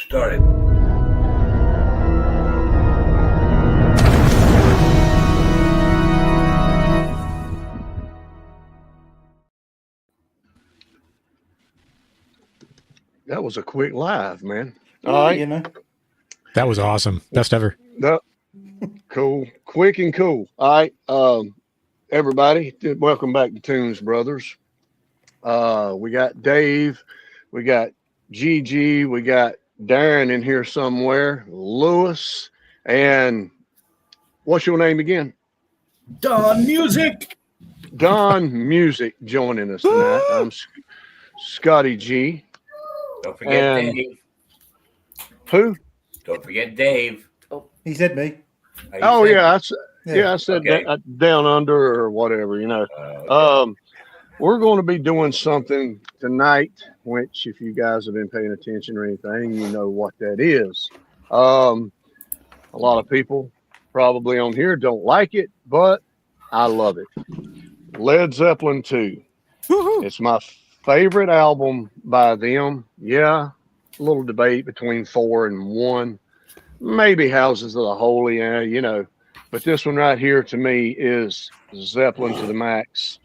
started. That was a quick live, man. Yeah, All right. you know. That was awesome. Best ever. Cool. Quick and cool. All right. Everybody, welcome back to Tunes Brothers. We got Dave, we got GG, we got Darren in here somewhere, Lewis, and what's your name again? Don Music. Don Music joining us tonight. I'm Scotty G. Don't forget And Dave. Who? Don't forget Dave. He said me. Oh, said- yeah. I said Okay. down under or whatever, you know. Okay. We're going to be doing something tonight, which if you guys have been paying attention or anything, you know what that is. A lot of people probably on here don't like it, but I love it. Led Zeppelin II. Woo-hoo. It's my favorite album by them. Yeah, a little debate between 4 and 1. Maybe Houses of the Holy, you know. But this one right here to me is Zeppelin to the max.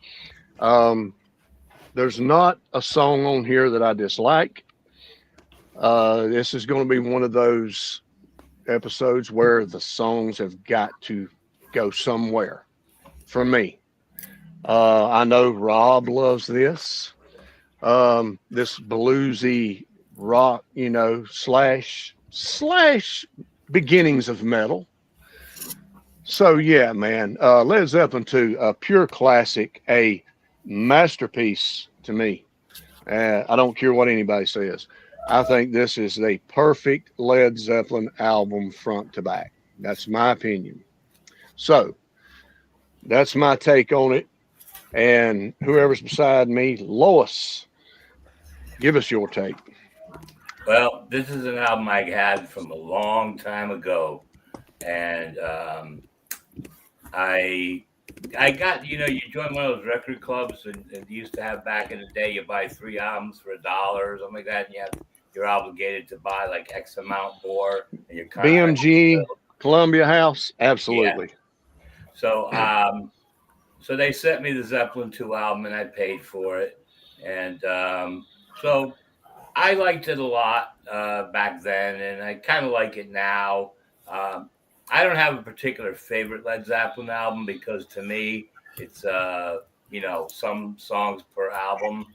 There's not a song on here that I dislike. This is going to be one of those episodes where the songs have got to go somewhere for me. I know Rob loves this. This bluesy rock, you know, slash beginnings of metal. So yeah, man, Led Zeppelin II, a pure classic, a masterpiece to me. I don't care what anybody says. I think this is a perfect Led Zeppelin album front to back. That's my opinion. So that's my take on it. And whoever's beside me, Lois, give us your take. Well, this is an album I had from a long time ago, and I got, you join one of those record clubs, and you used to have back in the day, you buy 3 albums for $1 or something like that, and you're obligated to buy like X amount more, and you're BMG, Columbia House, absolutely. Yeah. So they sent me the Zeppelin II album, and I paid for it, and so I liked it a lot back then, and I kind of like it now. I don't have a particular favorite Led Zeppelin album because to me, it's, some songs per album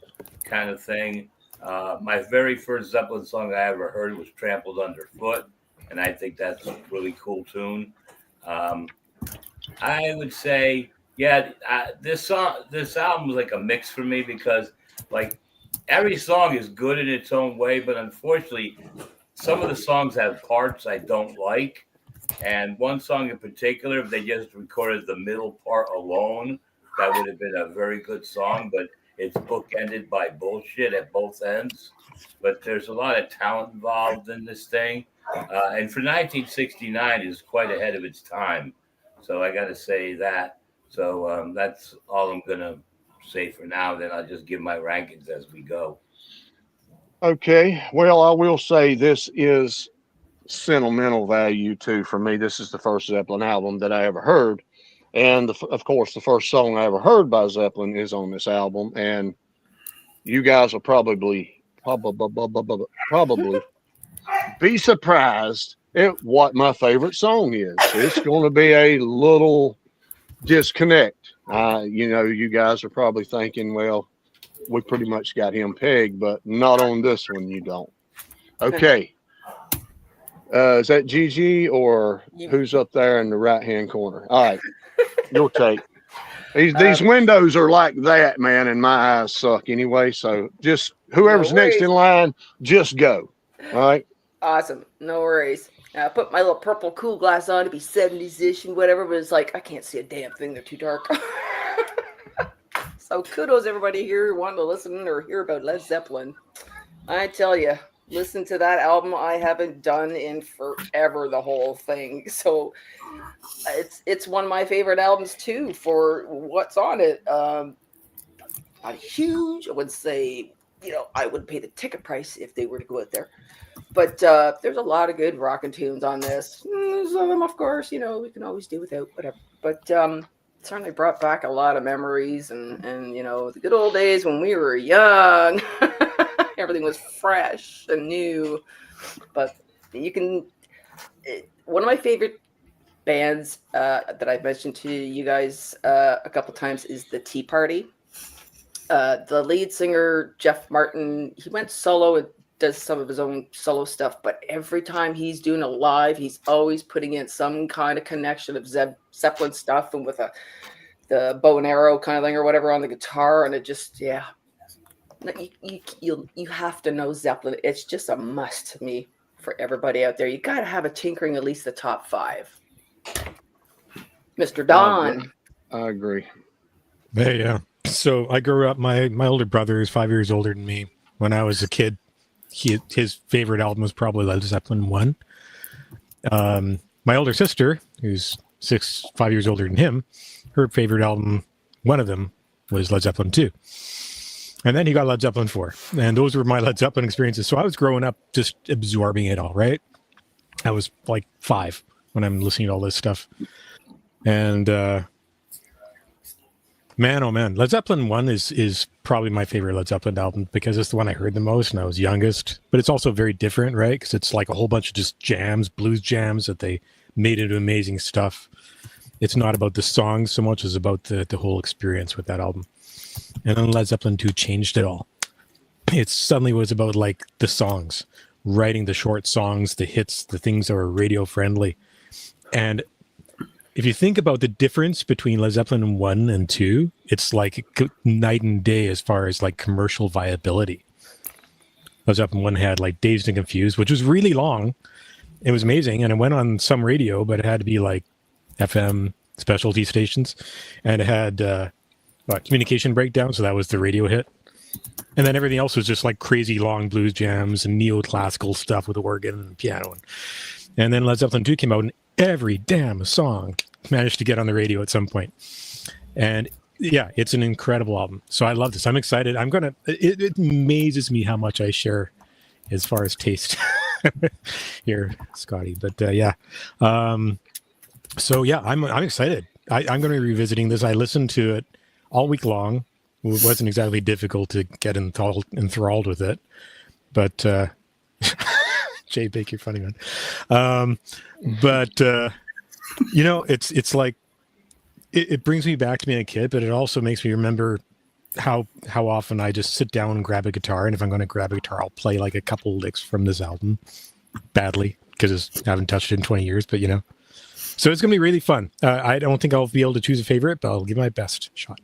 kind of thing. My very first Zeppelin song I ever heard was Trampled Underfoot, and I think that's a really cool tune. I would say, this album was like a mix for me because, like, every song is good in its own way, but unfortunately, some of the songs have parts I don't like. And one song in particular, if they just recorded the middle part alone, that would have been a very good song, but it's bookended by bullshit at both ends. But there's a lot of talent involved in this thing. And for 1969, it's quite ahead of its time. So I got to say that. So that's all I'm going to say for now. Then I'll just give my rankings as we go. Okay. Well, I will say this is sentimental value too for me. This is the first Zeppelin album that I ever heard, and of course the first song I ever heard by Zeppelin is on this album, and you guys will probably be surprised at what my favorite song is. It's going to be a little disconnect. You guys are probably thinking, well, we pretty much got him pegged, but not on this one. You don't. Okay. Is that GG or who's up there in the right-hand corner? All right, your take. These windows are like that, man, and my eyes suck anyway. So just whoever's next in line, just go. All right. Awesome. No worries. I put my little purple cool glass on to be 70s-ish and whatever, but it's like I can't see a damn thing. They're too dark. So kudos everybody here who wanted to listen or hear about Led Zeppelin. I tell you. Listen to that album. I haven't done in forever, the whole thing. So it's one of my favorite albums too for what's on it. Not huge. I would say, I would pay the ticket price if they were to go out there. But there's a lot of good rockin' tunes on this. Some of them, of course, we can always do without, whatever. But certainly brought back a lot of memories and the good old days when we were young. Everything was fresh and new. But one of my favorite bands that I've mentioned to you guys a couple times is the Tea Party. The lead singer, Jeff Martin, he went solo and does some of his own solo stuff, but every time he's doing a live, he's always putting in some kind of connection of Zeppelin stuff and with the bow and arrow kind of thing or whatever on the guitar, and it just, yeah. You have to know Zeppelin. It's just a must to me for everybody out there. You got to have a tinkering at least the top 5. Mr. Don. I agree. Hey, yeah. So I grew up. My older brother is 5 years older than me. When I was a kid, his favorite album was probably Led Zeppelin I. My older sister, who's 5 years older than him, her favorite album, one of them, was Led Zeppelin II. And then he got Led Zeppelin IV. And those were my Led Zeppelin experiences. So I was growing up just absorbing it all, right? I was like 5 when I'm listening to all this stuff. And man, oh man, Led Zeppelin 1 is probably my favorite Led Zeppelin album because it's the one I heard the most and I was youngest. But it's also very different, right? Because it's like a whole bunch of just jams, blues jams that they made into amazing stuff. It's not about the songs so much as about the whole experience with that album. And then Led Zeppelin 2 changed it all. It suddenly was about like the songs, writing the short songs, the hits, the things that were radio friendly. And if you think about the difference between Led Zeppelin 1 and 2, it's like night and day as far as like commercial viability. Led Zeppelin 1 had like Dazed and Confused, which was really long. It was amazing. And it went on some radio, but it had to be like FM specialty stations. And it had Communication Breakdown. So that was the radio hit. And then everything else was just like crazy long blues jams and neoclassical stuff with organ and piano. And then Led Zeppelin 2 came out and every damn song managed to get on the radio at some point. And yeah, it's an incredible album. So I love this. I'm excited. It amazes me how much I share as far as taste here, Scotty. But yeah. So yeah, I'm excited. I'm going to be revisiting this. I listened to it all week long. It wasn't exactly difficult to get enthralled with it. But Jay Baker, funny man. But it's like it brings me back to being a kid, but it also makes me remember how often I just sit down and grab a guitar, and if I'm going to grab a guitar, I'll play like a couple licks from this album badly because I haven't touched it in 20 years. But so it's going to be really fun. I don't think I'll be able to choose a favorite, but I'll give my best shot.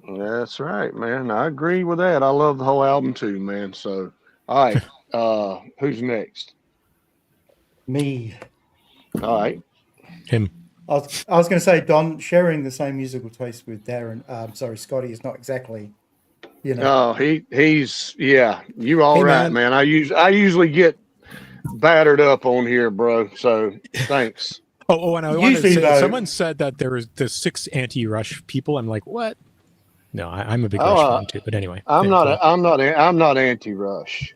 That's right, man. I agree with that. I love the whole album too, man. So, all right, who's next? Me. All right, Him. I was going to say, Don, sharing the same musical taste with Darren. Scotty is not exactly, Oh, he's yeah. You all Hey, right, man? I usually get battered up on here, bro. So thanks. Oh, and I wanted to Usually, say, though- someone said that there was the 6 anti-Rush people. I'm like, what? No, I'm a big Rush fan too. But anyway, I'm yeah, not anti-Rush.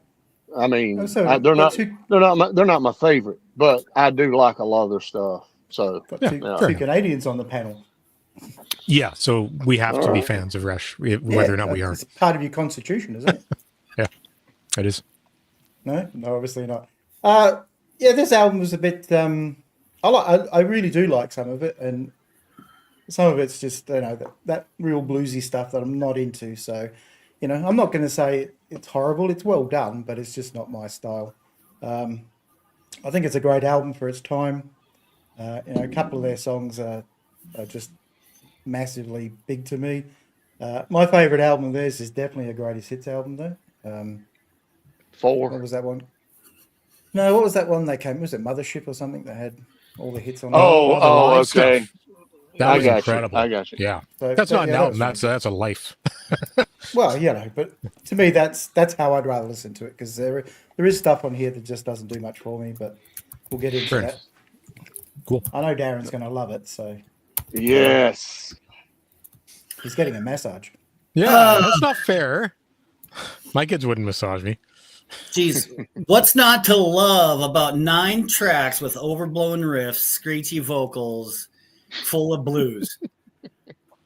I mean, So they're not two, they're not my favorite, but I do like a lot of their stuff. So got Yeah, two, fair two enough. Canadians on the panel. yeah. So we have to be Alright. fans of Rush, whether or not we are. It's part of your constitution, isn't it? It is. No, obviously not. Yeah, this album was a bit. I really do like some of it, and some of it's just that real bluesy stuff that I'm not into. So, I'm not going to say it's horrible. It's well done, but it's just not my style. I think it's a great album for its time. A couple of their songs are just massively big to me. My favorite album of theirs is definitely a greatest hits album, though. What 4. was that one? No, what was that one they came? Was it Mothership or something that had all the hits on? Oh, live stuff. okay. That I was got incredible. you. I got you. Yeah, So, that's not an yeah, album. that's That's a life. well, but to me, that's how I'd rather listen to it, because there is stuff on here that just doesn't do much for me. But we'll get into Fair that. enough. Cool. I know Darren's going to love it, so Yes. he's getting a massage. Yeah, that's not fair. My kids wouldn't massage me. Geez, what's not to love about 9 tracks with overblown riffs, screechy vocals, full of blues?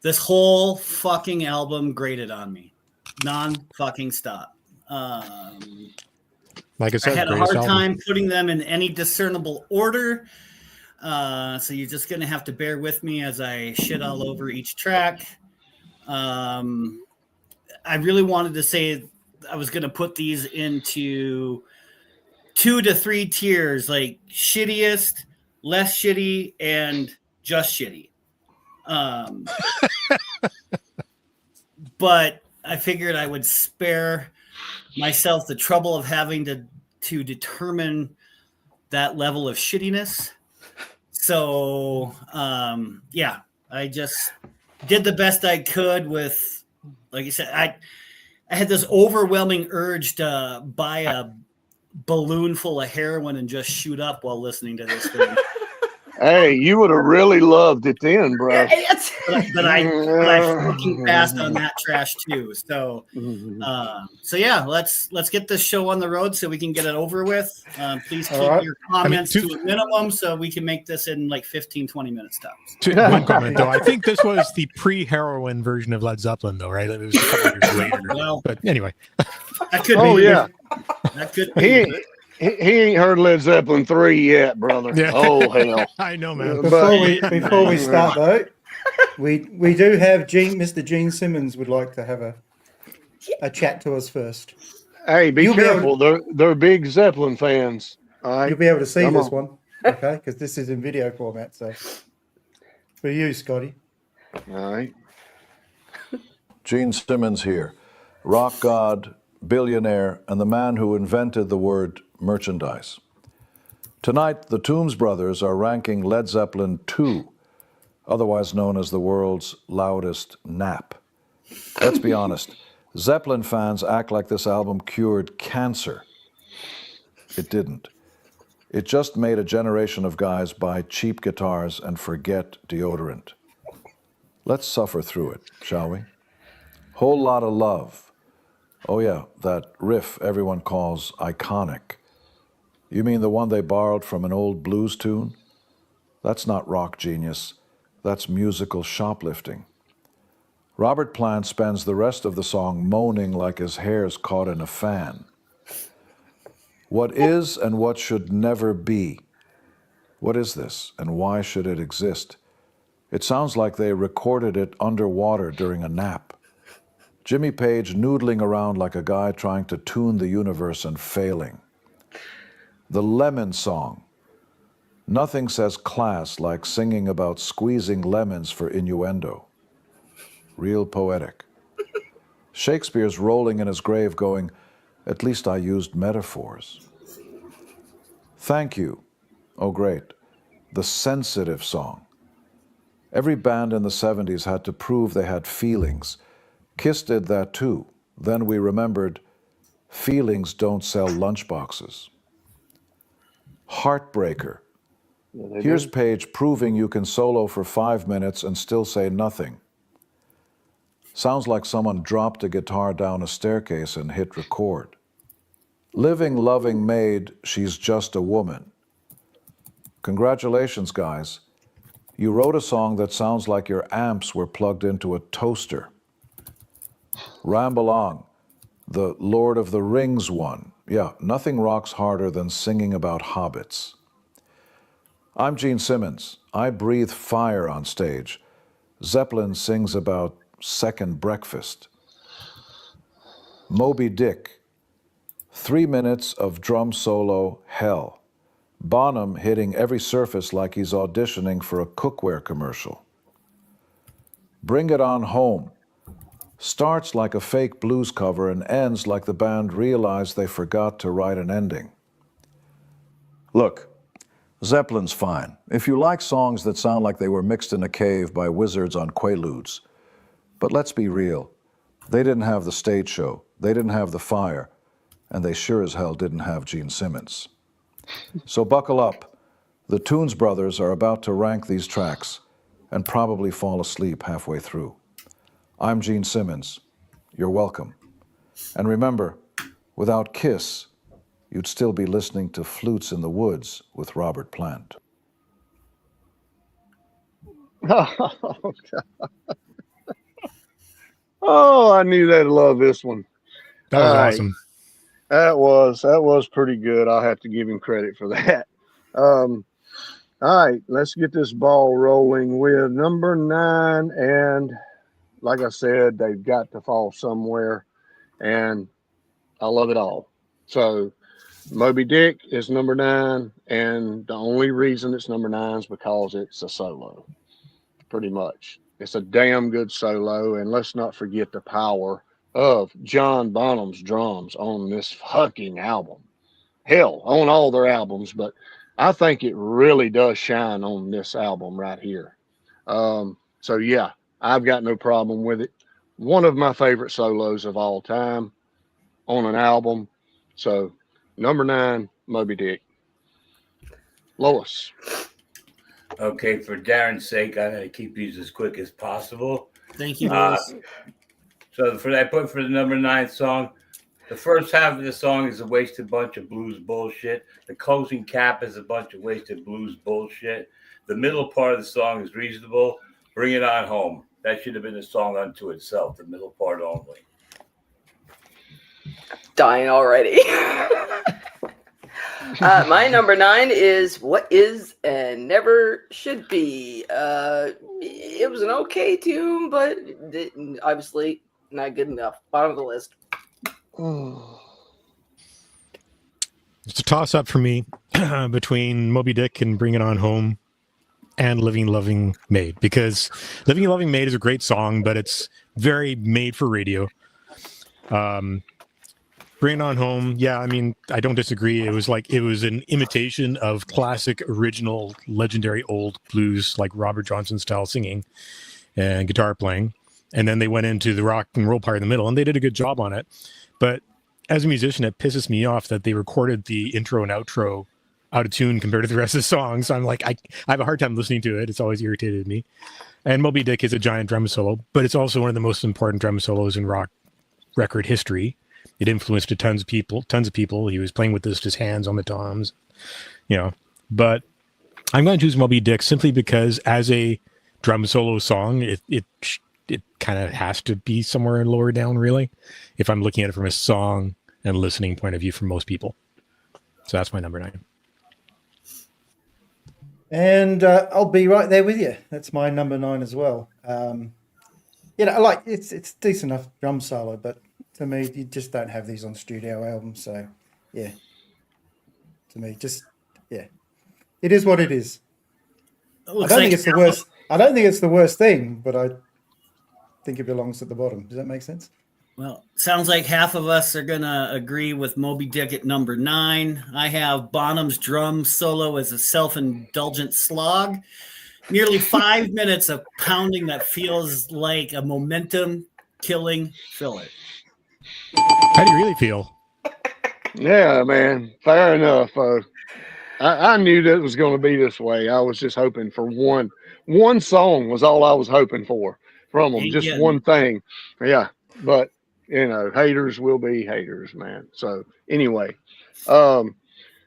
This whole fucking album grated on me, non-fucking stop. Like I I said, had a greatest hard album. time putting them in any discernible order. So you're just gonna have to bear with me as I shit all over each track. I really wanted to say I was gonna put these into 2 to 3 tiers, like shittiest, less shitty, and just shitty. But I figured I would spare myself the trouble of having to determine that level of shittiness. So yeah, I just did the best I could with, like I said, I had this overwhelming urge to buy a balloon full of heroin and just shoot up while listening to this thing. Hey, you would have really loved it then, bro. But I fucking passed on that trash too. So yeah, let's get this show on the road so we can get it over with. Please keep your comments to a minimum so we can make this in like 15, 20 minutes tops. One comment though, I think this was the pre-heroin version of Led Zeppelin though, right? It was a couple years later. Well, but anyway. That could oh be. yeah. That could be. He ain't heard Led Zeppelin 3 yet, brother. Yeah. Oh hell. I know, man. Before we start though, we do have Mr. Gene Simmons would like to have a chat to us first. Hey, be careful. They're big Zeppelin fans. All right. You'll be able to see this one, okay? Because this is in video format. So for you, Scotty. All right. Gene Simmons here, rock god, billionaire, and the man who invented the word merchandise. Tonight, the Toombs brothers are ranking Led Zeppelin II, otherwise known as the world's loudest nap. Let's be honest, Zeppelin fans act like this album cured cancer. It didn't. It just made a generation of guys buy cheap guitars and forget deodorant. Let's suffer through it, shall we? Whole lot of love. Oh yeah, that riff everyone calls iconic. You mean the one they borrowed from an old blues tune? That's not rock genius. That's musical shoplifting. Robert Plant spends the rest of the song moaning like his hair's caught in a fan. What is and what should never be? What is this, and why should it exist? It sounds like they recorded it underwater during a nap. Jimmy Page noodling around like a guy trying to tune the universe and failing. The Lemon Song. Nothing says class like singing about squeezing lemons for innuendo. Real poetic. Shakespeare's rolling in his grave going, at least I used metaphors. Thank You. Oh great. The sensitive song. Every band in the 70s had to prove they had feelings. Kiss did that too. Then we remembered feelings don't sell lunchboxes. Heartbreaker. Here's Page proving you can solo for 5 minutes and still say nothing. Sounds like someone dropped a guitar down a staircase and hit record. Living, loving maid, she's just a woman. Congratulations, guys. You wrote a song that sounds like your amps were plugged into a toaster. Ramble On, the Lord of the Rings one. Yeah, nothing rocks harder than singing about hobbits. I'm Gene Simmons. I breathe fire on stage. Zeppelin sings about second breakfast. Moby Dick, 3 minutes of drum solo hell. Bonham hitting every surface like he's auditioning for a cookware commercial. Bring It On Home. Starts like a fake blues cover and ends like the band realized they forgot to write an ending. Look, Zeppelin's fine. If you like songs that sound like they were mixed in a cave by wizards on Quaaludes. But let's be real. They didn't have the stage show, they didn't have the fire, and they sure as hell didn't have Gene Simmons. So buckle up. The Toombs brothers are about to rank these tracks and probably fall asleep halfway through. I'm Gene Simmons. You're welcome. And remember, without Kiss, you'd still be listening to Flutes in the Woods with Robert Plant. Oh, I knew they'd love this one. That was All right. awesome. That was pretty good. I'll have to give him credit for that. All right, let's get this ball rolling with number 9. And like I said, they've got to fall somewhere. And I love it all. So Moby Dick is number 9. And the only reason it's number 9 is because it's a solo. Pretty much. It's a damn good solo. And let's not forget the power of John Bonham's drums on this fucking album. Hell, on all their albums, but I think it really does shine on this album right here. So yeah, I've got no problem with it. One of my favorite solos of all time on an album. So number 9, Moby Dick. Lois. Okay, for Darren's sake, I'm going to keep these as quick as possible. Thank you, Lewis. So for the number 9 song, the first half of the song is a wasted bunch of blues bullshit. The closing cap is a bunch of wasted blues bullshit. The middle part of the song is reasonable. Bring It On Home. That should have been a song unto itself, the middle part only. Dying already. My number 9 is What Is and Never Should Be. It was an okay tune, but obviously not good enough. Bottom of the list. It's a toss-up for me between Moby Dick and Bring It On Home and Living Loving Maid, because Living Loving Maid is a great song, but it's very made for radio. Bring It On Home, yeah, I mean, I don't disagree. It was an imitation of classic, original, legendary old blues, like Robert Johnson style singing and guitar playing. And then they went into the rock and roll part in the middle, and they did a good job on it. But as a musician, it pisses me off that they recorded the intro and outro out of tune compared to the rest of the songs. I'm like, I have a hard time listening to it. It's always irritated me. And Moby Dick is a giant drum solo, but it's also one of the most important drum solos in rock record history. It influenced tons of people. He was playing with his hands on the toms, But I'm going to choose Moby Dick simply because as a drum solo song, it kind of has to be somewhere lower down, really, if I'm looking at it from a song and listening point of view for most people. So that's my number 9. And I'll be right there with you. That's my number 9 as well. It's decent enough drum solo, but to me, you just don't have these on studio albums. So, yeah, to me, it is what it is. I don't think it's the worst. I don't think it's the worst thing, but I think it belongs at the bottom. Does that make sense? Well, sounds like half of us are going to agree with Moby Dick at number 9. I have Bonham's drum solo as a self-indulgent slog. Nearly 5 minutes of pounding that feels like a momentum-killing filler. How do you really feel? Yeah, man. Fair enough. I knew that it was going to be this way. I was just hoping for one song was all I was hoping for from them. Just one thing. Yeah. But, haters will be haters, man. So anyway,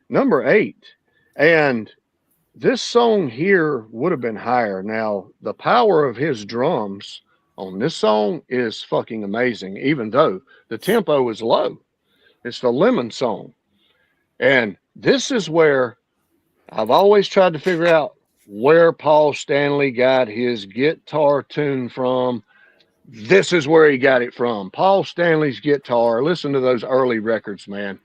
number 8. And this song here would have been higher. Now, the power of his drums on this song is fucking amazing, even though the tempo is low. It's the Lemon Song. And this is where I've always tried to figure out where Paul Stanley got his guitar tune from. This is where he got it from. Paul Stanley's guitar. Listen to those early records, man.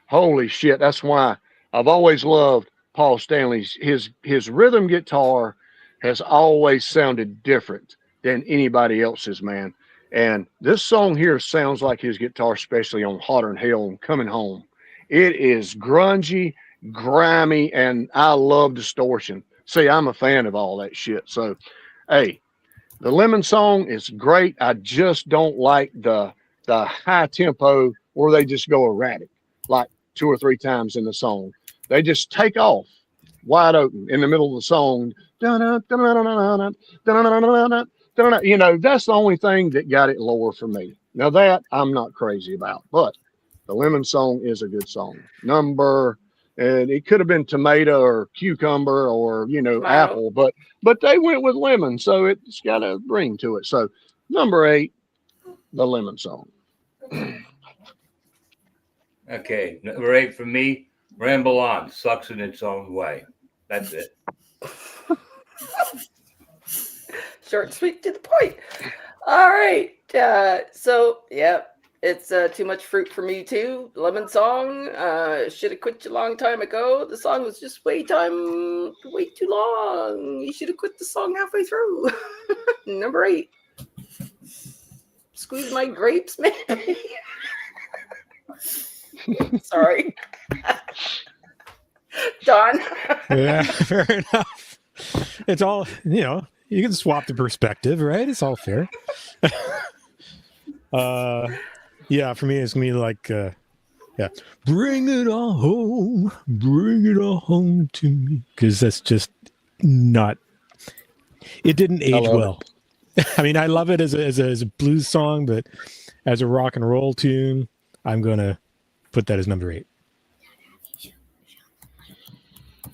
Holy shit. That's why I've always loved Paul Stanley's. His rhythm guitar has always sounded different than anybody else's, man. And this song here sounds like his guitar, especially on Hotter Than Hell and Coming Home. It is grungy, grimy, and I love distortion. See, I'm a fan of all that shit. So, hey, the Lemon Song is great. I just don't like the high tempo where they just go erratic, like 2 or 3 times in the song. They just take off wide open in the middle of the song. That's the only thing that got it lower for me. Now that I'm not crazy about, but The Lemon Song is a good song. And it could have been tomato or cucumber or Tomato. apple, but they went with lemon, so it's got a ring to it. So number 8, The Lemon Song. Okay, number 8 for me, Ramble On, sucks in its own way. That's it. Short and sweet to the point. All right. So, yeah, it's too much fruit for me, too. Lemon Song. Should have quit a long time ago. The song was just way too long. You should have quit the song halfway through. Number 8. Squeeze my grapes, maybe. Sorry. Don. Yeah, fair enough. It's all, you can swap the perspective, right? It's all fair. Yeah, for me, it's gonna be like, bring it all home to me, because that's just not. It didn't age well. I mean, I love it as a blues song, but as a rock and roll tune, I'm gonna put that as number 8.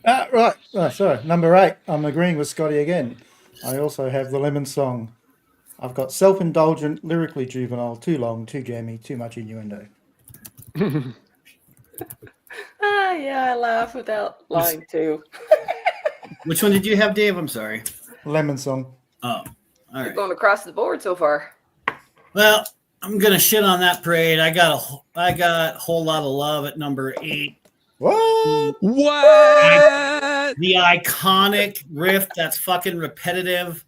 Right. Oh, sorry. Number 8. I'm agreeing with Scotty again. I also have The Lemon Song. I've got self-indulgent, lyrically juvenile, too long, too jammy, too much innuendo. Yeah, I laugh without lying too. Which one did you have, Dave? I'm sorry. Lemon Song. Oh, all You're right. going across the board so far. Well, I'm gonna shit on that parade. I got a whole lot of love at number 8. What? What? The iconic riff that's fucking repetitive.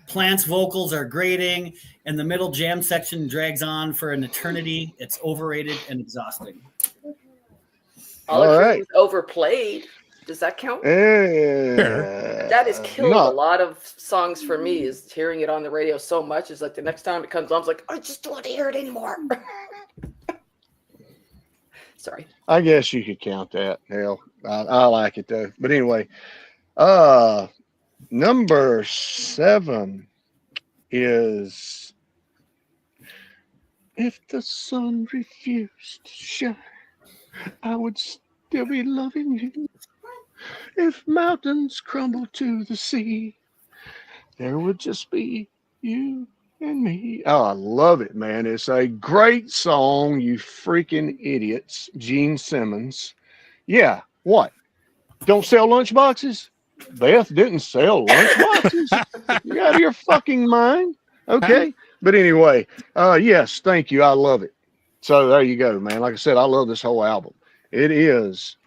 Plant's vocals are grating, and the middle jam section drags on for an eternity. It's overrated and exhausting. All All right. right. Was overplayed. Does that count? That has killed a lot of songs for me, is hearing it on the radio so much. It's like the next time it comes on, I'm like, I just don't want to hear it anymore. Sorry. I guess you could count that. Hell, I like it though. But anyway, number 7 is If the Sun Refused to Shine, I Would Still Be Loving You. If mountains crumble to the sea, there would just be you and me. Oh, I love it, man. It's a great song, you freaking idiots. Gene Simmons. Yeah, what? Don't sell lunchboxes? Beth didn't sell lunchboxes? You out of your fucking mind? Okay. But anyway, yes, thank you. I love it. So there you go, man. Like I said, I love this whole album. It is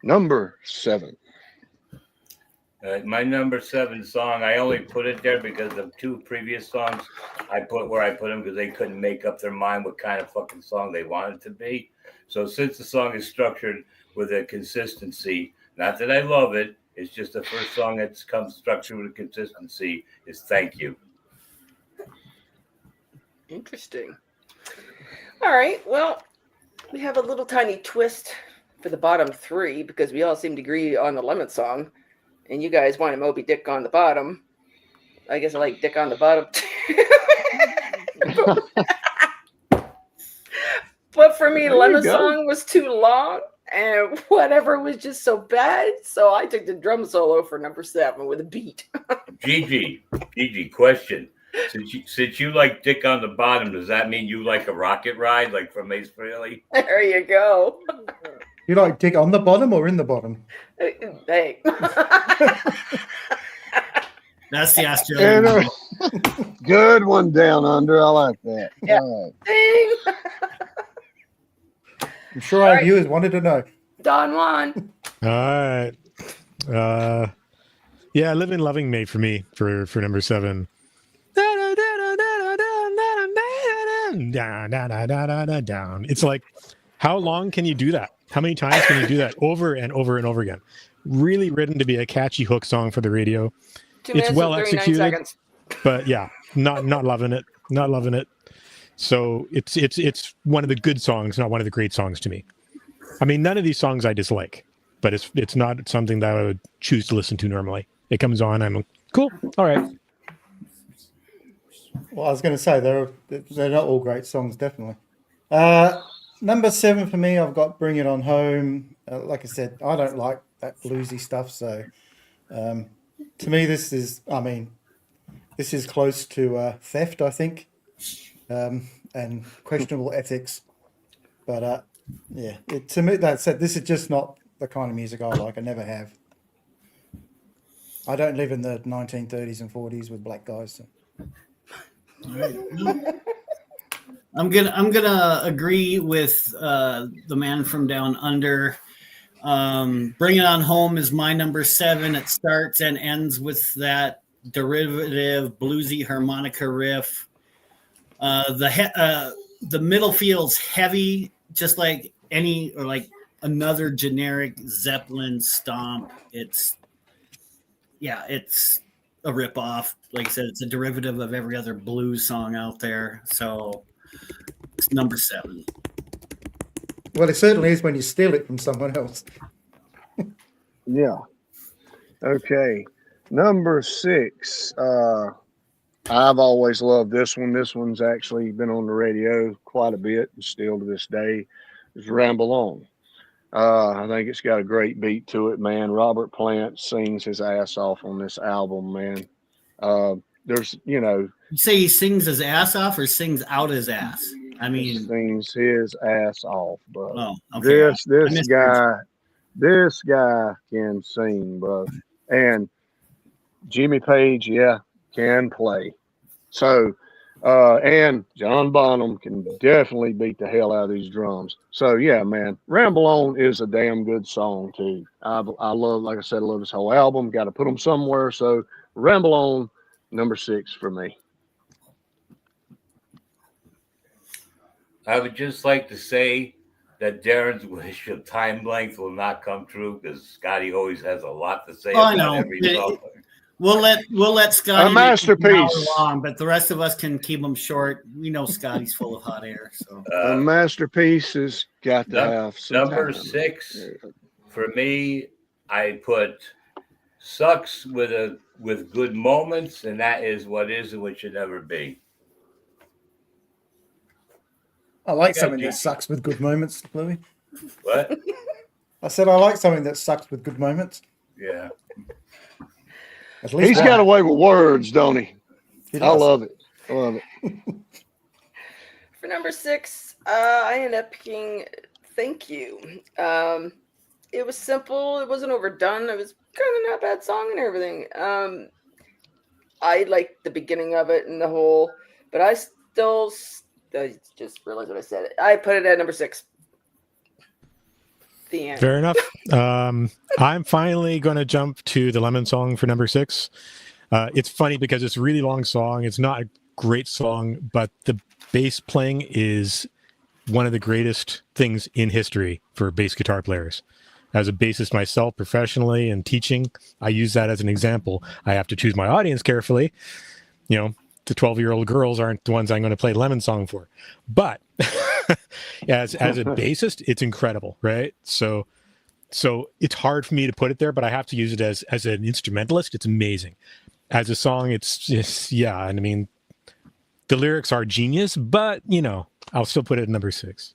number 7. My number 7 song, I only put it there because of 2 previous songs I put them because they couldn't make up their mind what kind of fucking song they wanted to be. So since the song is structured with a consistency, not that I love it, it's just the first song that's come structured with a consistency is Thank You. Interesting. All right. Well, we have a little tiny twist for the bottom 3 because we all seem to agree on the Lemon Song. And you guys wanted Moby Dick on the bottom. I guess I like Dick on the bottom too. But for me, Lemon Song was too long and whatever was just so bad. So I took the drum solo for number 7 with a beat. Gigi, question. Since you like Dick on the bottom, does that mean you like a rocket ride like from Ace Frehley? There you go. You like Dick on the bottom or in the bottom? Hey. That's the Australian. Good one, Down Under. I like that. Yeah. Right. I'm sure our viewers wanted to know. Don Juan. All right. Yeah, Living Loving Mate for me for number 7. Down. It's like, how long can you do that? How many times can you do that over and over and over again? Really written to be a catchy hook song for the radio. 2 minutes It's well and 39 executed, seconds. but yeah, not loving it. Not loving it. So it's one of the good songs, not one of the great songs to me. I mean, none of these songs I dislike, but it's not something that I would choose to listen to normally. It comes on, I'm like, cool, all right. Well, I was going to say they're not all great songs, definitely. Number 7 for me, I've got Bring It On Home. Like I said, I don't like that bluesy stuff. So to me, this is close to theft, I think, and questionable ethics. But yeah, to me, that said, this is just not the kind of music I like. I never have. I don't live in the 1930s and 40s with black guys. So. All right. I'm gonna agree with the man from down under. Bring It On Home is my number 7. It starts and ends with that derivative bluesy harmonica riff. The middle feels heavy, just like another generic Zeppelin stomp. It's a ripoff. Like I said, it's a derivative of every other blues song out there. So it's number 7. Well, it certainly is when you steal it from someone else. Yeah. Okay. Number 6. I've always loved this one. This one's actually been on the radio quite a bit and still to this day. Is Ramble On. I think it's got a great beat to it, man. Robert Plant sings his ass off on this album, man. There's, You say he sings his ass off or sings out his ass? I mean, sings his ass off, bro. Oh, okay. This guy can sing, bro. And Jimmy Page, can play. So, and John Bonham can definitely beat the hell out of these drums. So, yeah, man, Ramble On is a damn good song, too. I love, like I said, I love this whole album. Got to put them somewhere. So, Ramble On, number 6 for me. I would just like to say that Darren's wish of time length will not come true because Scotty always has a lot to say about every song. We'll let Scotty a masterpiece long, but the rest of us can keep them short. We know Scotty's full of hot air. So a masterpiece has got to have some number time. 6 for me. I put Sucks with good moments, and that is what is and what should never be. I like something that sucks with good moments, Louis. What? I said I like something that sucks with good moments. Yeah. At least He's got away with words, don't he? I love it. For number 6, I ended up picking Thank You. It was simple. It wasn't overdone. It was kind of not a bad song and everything. I liked the beginning of it and the whole, but I just realized what I said. I put it at number 6. The end. Fair enough. I'm finally going to jump to the Lemon song for number 6. It's funny because it's a really long song. It's not a great song, but the bass playing is one of the greatest things in history for bass guitar players. As a bassist myself, professionally and teaching, I use that as an example. I have to choose my audience carefully. The 12-year-old girls aren't the ones I'm going to play Lemon song for. But as a bassist, it's incredible, right? So it's hard for me to put it there, but I have to use it as an instrumentalist. It's amazing. As a song, it's just, and I mean, the lyrics are genius, but I'll still put it at number 6.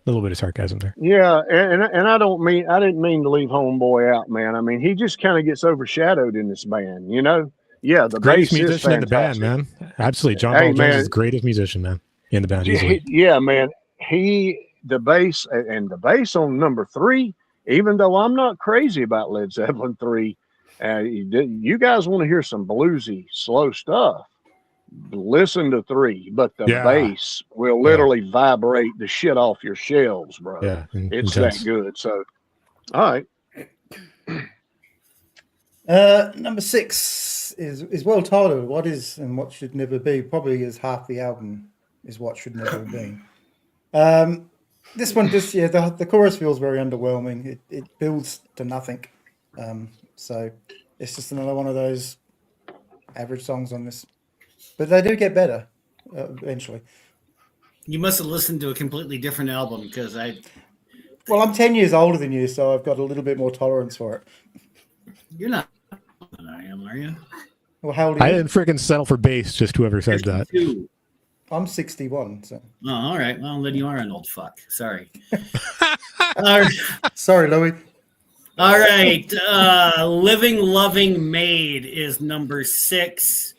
A little bit of sarcasm there. Yeah, and I didn't mean to leave Homeboy out, man. I mean, he just kind of gets overshadowed in this band, Yeah, the greatest bass musician is in the band, man. Absolutely, John Paul Jones is the greatest musician, man, in the band. Easily. Yeah, man. The bass on number 3. Even though I'm not crazy about Led Zeppelin 3, you guys want to hear some bluesy, slow stuff. Listen to 3, but the bass will literally vibrate the shit off your shelves, bro. Yeah, it's intense. That good. So, all right. Number 6 is well titled. What is and what should never be. Probably is half the album is what should never have been. This one just the chorus feels very underwhelming. It builds to nothing. So it's just another one of those average songs on this. But they do get better eventually. You must have listened to a completely different album because Well, I'm 10 years older than you, so I've got a little bit more tolerance for it. You're not than I am, are you? Well, how old are you? I didn't freaking settle for bass, just whoever said that. I'm 61. So Oh, all right. Well, then you are an old fuck. Sorry. All right. sorry, Louis. All right. Living Loving Maid is number 6.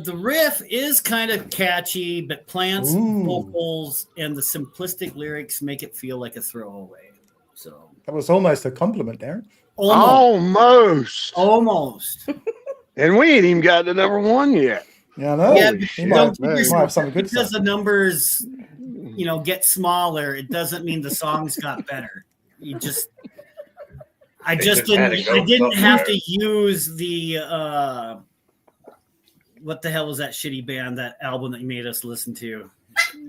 The riff is kind of catchy, but Plant's Ooh. vocals and the simplistic lyrics make it feel like a throwaway. So That was almost a compliment, Darren. Almost. And we ain't even got to number 1 yet. Yeah, I know. Yeah, He don't might, give he yourself- might have something good to because say. the numbers, get smaller. It doesn't mean the songs got better. I just didn't. had to go I didn't have somewhere. to use the. What the hell was that shitty band? That album that you made us listen to,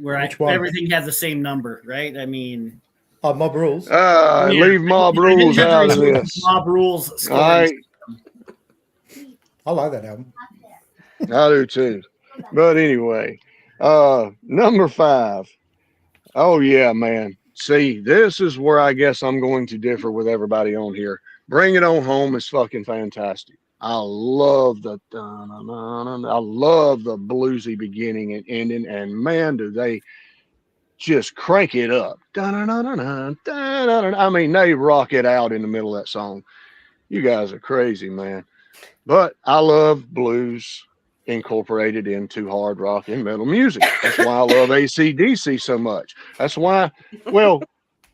where Which one? everything had the same number, right? I mean, Mob Rules. Leave Mob I didn't Rules have to out of use this. Mob Rules All scoring. right, I like that album. I do too. But anyway, number 5. Oh yeah, man. See, this is where I guess I'm going to differ with everybody on here. Bring It On Home is fucking fantastic. I love the bluesy beginning and ending, and man, do they just crank it up. I mean, they rock it out in the middle of that song. You guys are crazy, man. But I love blues incorporated into hard rock and metal music. That's why I love AC/DC so much. That's why, well,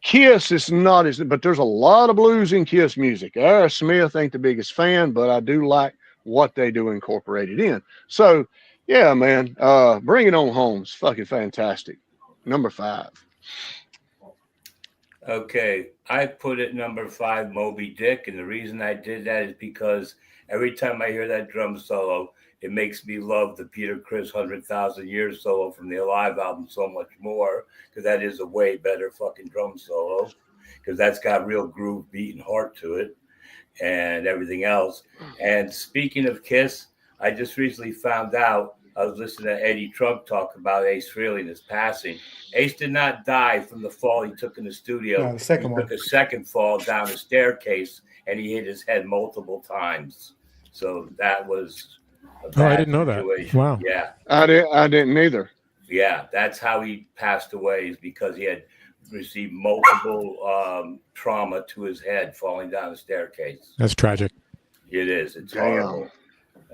Kiss is not as, but there's a lot of blues in Kiss music. Aerosmith ain't the biggest fan, but I do like what they do incorporated in. So, yeah, man, Bring It On Home is fucking fantastic. Number 5. Okay, I put it number 5, Moby Dick, and the reason I did that is because every time I hear that drum solo, it makes me love the Peter Criss 100,000 Years solo from the Alive album so much more, because that is a way better fucking drum solo, because that's got real groove, beat, and heart to it, and everything else. And speaking of Kiss, I just recently found out, I was listening to Eddie Trunk talk about Ace Frehley and his passing. Ace did not die from the fall he took in the studio. No, the second he one. took a second fall down a staircase, and he hit his head multiple times. So that was a bad I didn't know that. situation. Wow. Yeah. I didn't either. Yeah, that's how he passed away, is because he had received multiple trauma to his head falling down the staircase. That's tragic. It is. It's Damn. horrible.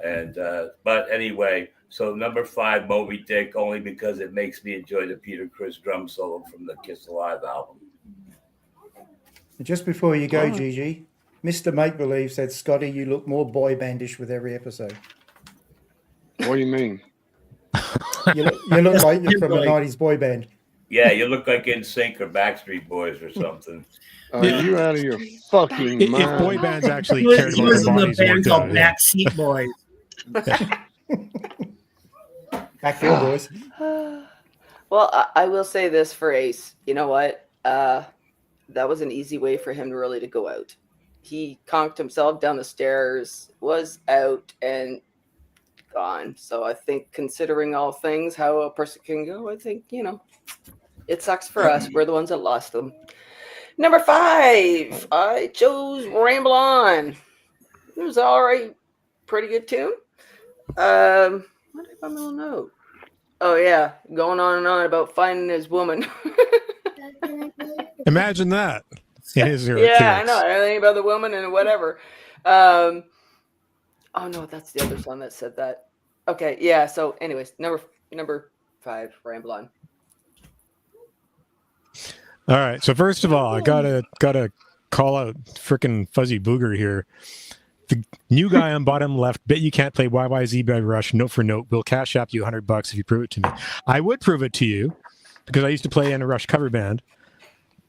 And but anyway, so number 5, Moby Dick, only because it makes me enjoy the Peter Criss drum solo from the Kiss Alive album. Just before you go, Gigi, Mr. Make Believe said, Scotty, you look more boy bandish with every episode. What do you mean? You look like you're from a 90s boy band. Yeah, you look like NSYNC or Backstreet Boys or something. Are you out of your fucking If mind? boy bands actually He cared was about their in the bodies, band worked called out, yeah. Backseat Boys. Backfield boys. Well, I will say this for Ace. You know what? That was an easy way for him really to go out. He conked himself down the stairs, was out, and gone. So I think, considering all things, how a person can go, I think, it sucks for us. We're the ones that lost them. Number 5, I chose Ramble On. It was all right. Pretty good tune. What did I middle note? Oh, yeah. Going on and on about finding his woman. Imagine that. In his Yeah, lyrics. I know. Everything about the woman and whatever. Oh, no, that's the other song that said that. Okay, yeah. So, anyways, number 5, Ramble On. All right. So first of all, I gotta call out frickin' Fuzzy Booger here. The new guy on bottom left, bet you can't play YYZ by Rush note for note. Will cash app you $100 if you prove it to me. I would prove it to you because I used to play in a Rush cover band.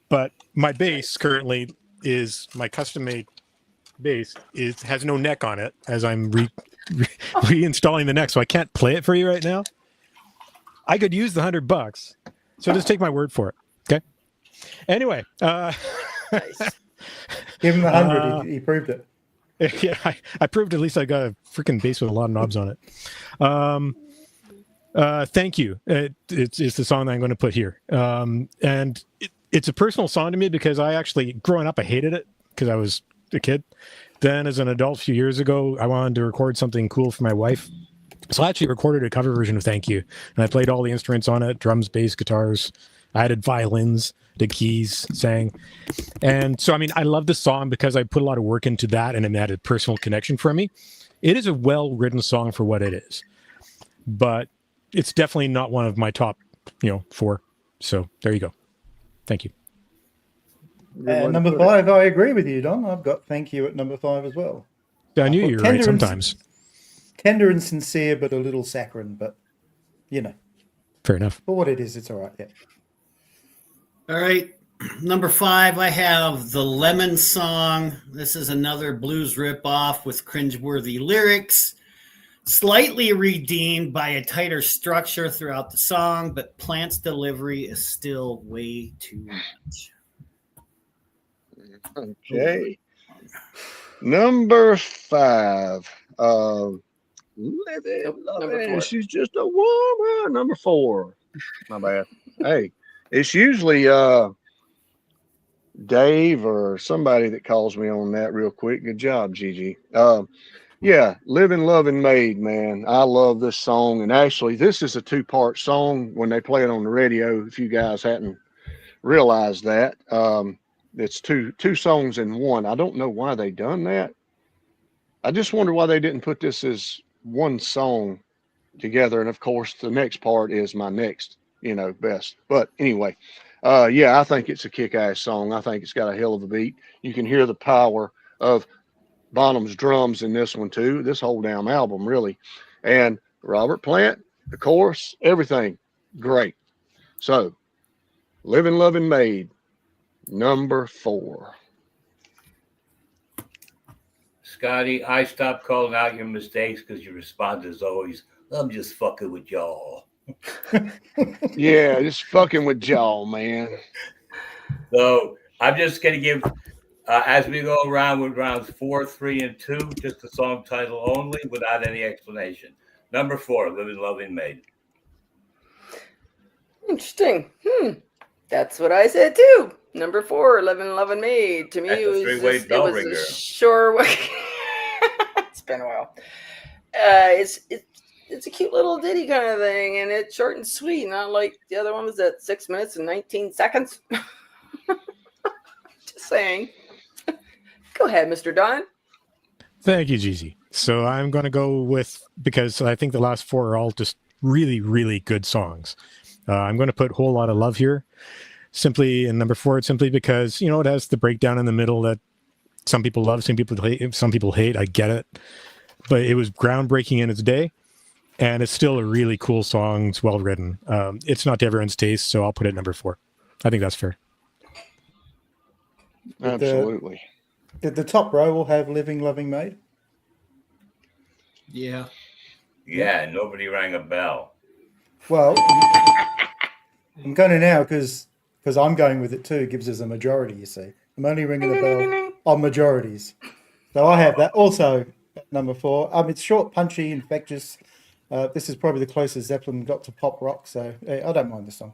But my bass currently is my custom made bass has no neck on it as I'm reinstalling the neck, so I can't play it for you right now. I could use the $100, so just take my word for it. Okay. Anyway, Nice. Give him the 100. He proved it. yeah, I proved at least I got a freaking bass with a lot of knobs on it. Thank you. It's the song that I'm going to put here, and it's a personal song to me because I actually, growing up, I hated it because I was a kid. Then as an adult a few years ago, I wanted to record something cool for my wife. So I actually recorded a cover version of Thank You, and I played all the instruments on it, drums, bass, guitars. I added violins, did keys, sang. And so, I mean, I love the song because I put a lot of work into that and it had a personal connection for me. It is a well-written song for what it is, but it's definitely not one of my top, 4. So there you go. Thank you. Number 5, I agree with you, Don. I've got Thank You at number 5 as well. I knew you were right sometimes. Tender and sincere, but a little saccharine, but, Fair enough. For what it is, it's all right, yeah. All right. Number 5, I have the Lemon Song. This is another blues ripoff with cringeworthy lyrics, slightly redeemed by a tighter structure throughout the song, but Plant's delivery is still way too much. Okay. Number 5. Living, she's just a woman. Number 4. My bad. Hey, it's usually Dave or somebody that calls me on that real quick. Good job, Gigi. Yeah, Living, Loving, Made, man. I love this song. And actually, this is a 2-part song when they play it on the radio, if you guys hadn't realized that. It's two songs in one. I don't know why they done that. I just wonder why they didn't put this as one song together. And of course, the next part is my next, best. But anyway, yeah, I think it's a kick-ass song. I think it's got a hell of a beat. You can hear the power of Bonham's drums in this one too. This whole damn album, really. And Robert Plant, the chorus, everything, great. So, Living, Loving, Made, number 4. Scotty, I stopped calling out your mistakes because your response is always, I'm just fucking with y'all. Yeah, just fucking with y'all, man. So I'm just going to give, as we go around with rounds 4, 3, and 2, just the song title only without any explanation. Number 4, Living, Loving, Made. Interesting. That's what I said too. Number 4, Living, Loving, Made. To me, That's it was a a sure way. It's been a while. It's a cute little ditty kind of thing, and it's short and sweet, not like the other one was at 6 minutes and 19 seconds. Just saying. Go ahead, Mr. Don. Thank you, Gigi. So I'm going to go with, because I think the last 4 are all just really, really good songs. I'm going to put Whole Lot of Love here. Simply in number 4, simply because, it has the breakdown in the middle that some people love, some people hate. I get it. But it was groundbreaking in its day. And it's still a really cool song. It's well written. It's not to everyone's taste, so I'll put it number 4. I think that's fair. Absolutely. Did the top row will have Living, Loving, Made? Yeah. Yeah, nobody rang a bell. Well, I'm going to now because I'm going with it too. It gives us a majority, you see. I'm only ringing the bell on majorities. So I have that also at number 4. It's short, punchy, infectious. This is probably the closest Zeppelin got to pop rock, so I don't mind this song.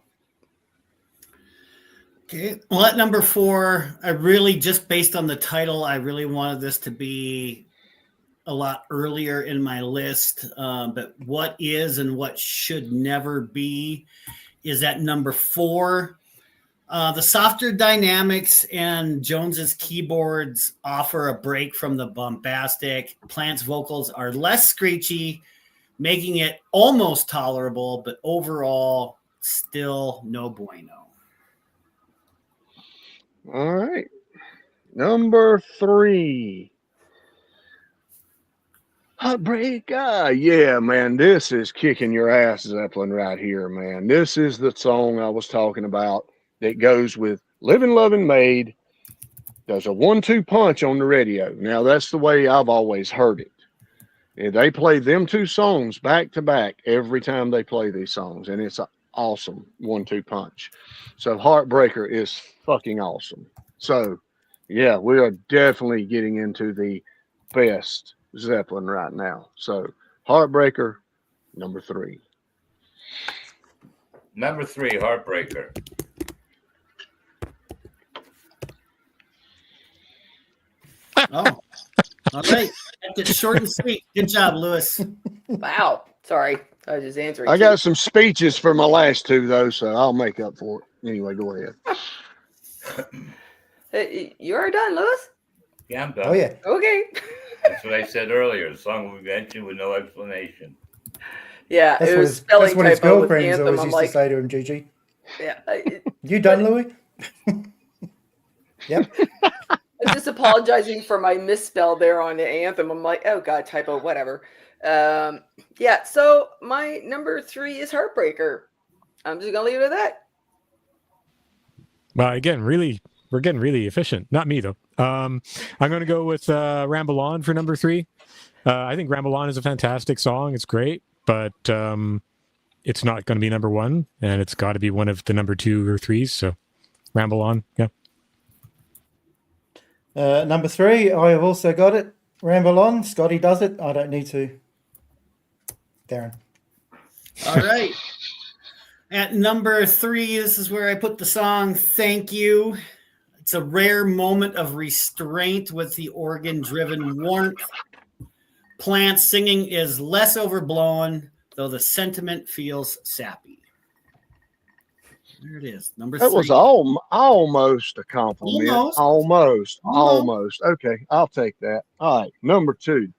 Okay. Well, at number 4, I really, just based on the title, I really wanted this to be a lot earlier in my list. But what is and what should never be is at number 4. The softer dynamics and Jones's keyboards offer a break from the bombastic. Plant's vocals are less screechy, making it almost tolerable, but overall, still no bueno. All right. Number 3. Heartbreaker. Yeah, man, this is kicking your ass, Zeppelin, right here, man. This is the song I was talking about that goes with Living, Loving, Made. Does a 1-2 punch on the radio. Now, that's the way I've always heard it. And they play them 2 songs back to back every time they play these songs, and it's an awesome 1-2 punch. So Heartbreaker is fucking awesome. So, yeah, we are definitely getting into the best Zeppelin right now. So Heartbreaker, number 3. Number 3, Heartbreaker. Oh, all right. It's short and sweet. Good job, Lewis. Wow. Sorry, I was just answering. I too. got some speeches for my last two though, so I'll make up for it. Anyway, go ahead. Hey, you are done, Lewis? Yeah, I'm done. Oh yeah. Okay. That's what I said earlier. A song of invention with no explanation. Yeah, That's it what was his spelling that's what his typo with girlfriends Anthem. always I'm used like, to say to him, Gigi. yeah. You done, Louis? Yep. I'm just apologizing for my misspell there on the Anthem. I'm like, oh god, typo, whatever. Yeah. So my number 3 is Heartbreaker. I'm just gonna leave it at that. Well, again, we're getting really efficient. Not me though. I'm going to go with Ramble On for number 3. I think Ramble On is a fantastic song. It's great, but it's not going to be number 1, and it's got to be one of the number 2 or 3s. So Ramble On, yeah. Number 3, I have also got it. Ramble On. Scotty does it. I don't need to. Darren. All right. At number 3, this is where I put the song Thank You. It's a rare moment of restraint with the organ-driven warmth. Plant singing is less overblown, though the sentiment feels sappy. There it is, number 3. That was almost a compliment. Almost. Okay, I'll take that. All right, number 2.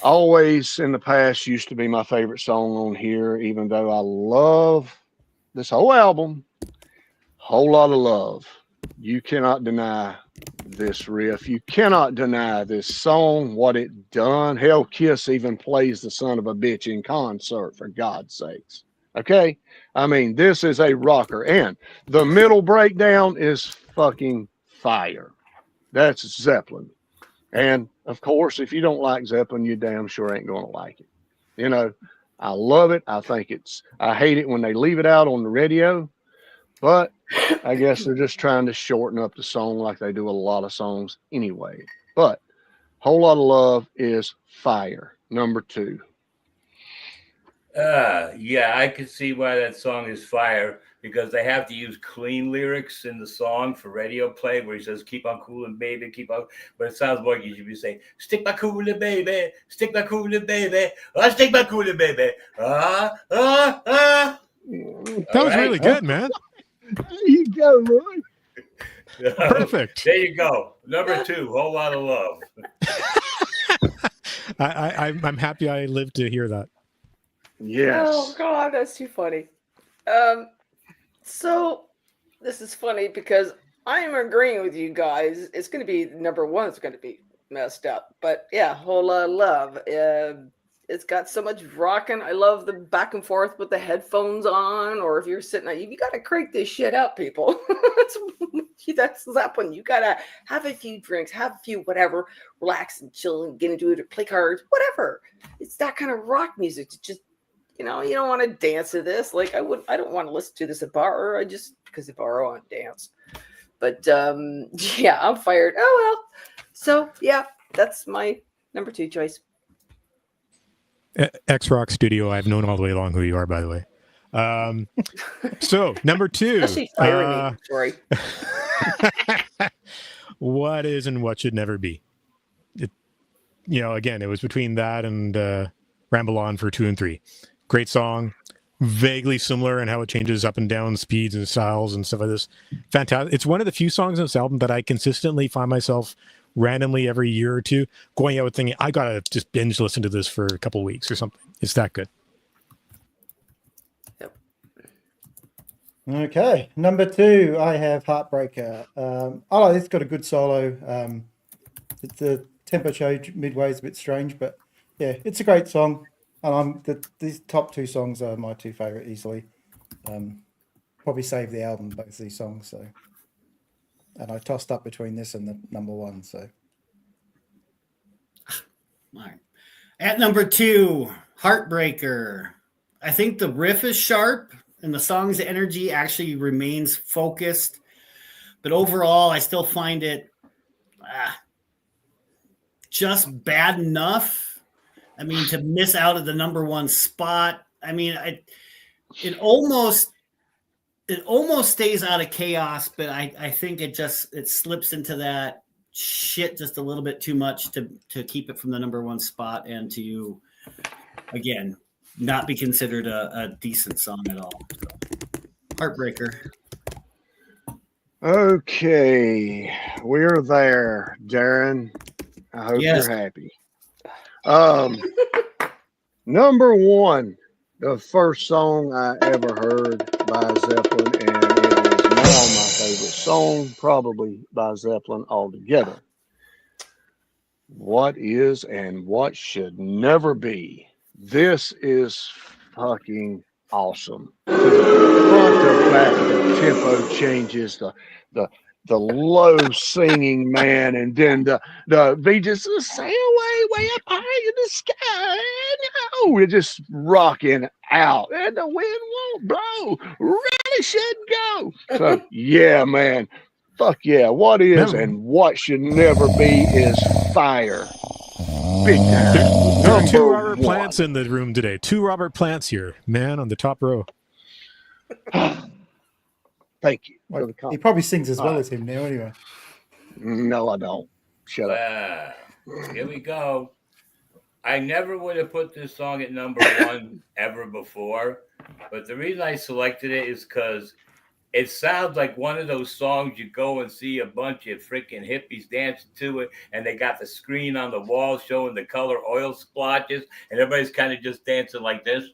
Always in the past used to be my favorite song on here, even though I love this whole album. Whole Lot of Love. You cannot deny this riff. You cannot deny this song, what it done. Hell, Kiss even plays the son of a bitch in concert, for God's sakes. Okay? I mean, this is a rocker. And the middle breakdown is fucking fire. That's Zeppelin. And of course, if you don't like Zeppelin, you damn sure ain't going to like it. You know, I love it. I hate it when they leave it out on the radio, but I guess they're just trying to shorten up the song like they do a lot of songs anyway. But Whole Lot of Love is fire. Number 2. Yeah, I can see why that song is fire, because they have to use clean lyrics in the song for radio play, where he says, keep on cooling, baby, keep on. But it sounds more like you should be saying, stick my cooling, baby, stick my cooling, baby, oh, stick my cooling, baby. That was really good, man. There you go, Roy. Perfect. There you go. Number 2, Whole Lot of Love. I'm happy I lived to hear that. Yes. Oh god, that's too funny. So this is funny because I am agreeing with you guys. It's going to be number 1. It's going to be messed up, but yeah, Whole Lot of Love. It's got so much rocking. I love the back and forth with the headphones on, or if you're sitting, you got to crank this shit up, people. That's Zeppelin. You got to have a few drinks, have a few whatever, relax and chill and get into it, or play cards, whatever. It's that kind of rock music. It's just, you don't want to dance to this. Like I don't want to listen to this at bar. I just, because at bar I want to dance. But yeah, I'm fired. Oh well. So yeah, that's my number 2 choice. X Rock Studio. I've known all the way along who you are, by the way. So number 2. Especially firing me. Sorry. What is and what should never be. Again, it was between that and Ramble On for 2 and 3. Great song, vaguely similar in how it changes up and down speeds and styles and stuff like this. Fantastic. It's one of the few songs on this album that I consistently find myself randomly every year or two going out thinking, I gotta just binge listen to this for a couple of weeks or something. It's that good. Yep. Okay, number 2, I have Heartbreaker. I like it's got a good solo. The tempo change midway is a bit strange, but yeah, it's a great song. And these top 2 songs are my 2 favorite easily. Probably saved the album, both these songs. So, and I tossed up between this and the number 1. So, All right. At number 2, Heartbreaker. I think the riff is sharp and the song's energy actually remains focused. But overall, I still find it just bad enough. I mean, to miss out at the number 1 spot. I mean, it almost stays out of chaos, but I think it slips into that shit just a little bit too much to keep it from the number 1 spot and to again, not be considered a decent song at all. So, heartbreaker. Okay, we're there, Darren. I hope Yes. you're happy. Number one, the first song I ever heard by Zeppelin, and it is now my favorite song, probably by Zeppelin altogether. What is and what should never be. This is fucking awesome. To the front to back, the tempo changes, the low singing, man, and then the they just sail way up high in the sky. No, we're just rocking out, and the wind won't blow. Really should go. So yeah, man. Fuck yeah. What is and what should never be is fire. Big time. There are two Number Robert one. Plants in the room today. 2 Robert Plants here, man, on the top row. Thank you. for Well, the he compliment. probably sings as well as him now, anyway. No, I don't. Shut up. Here we go. I never would have put this song at number one ever before, but the reason I selected it is because it sounds like one of those songs you go and see a bunch of freaking hippies dancing to it, and they got the screen on the wall showing the color oil splotches, and everybody's kind of just dancing like this.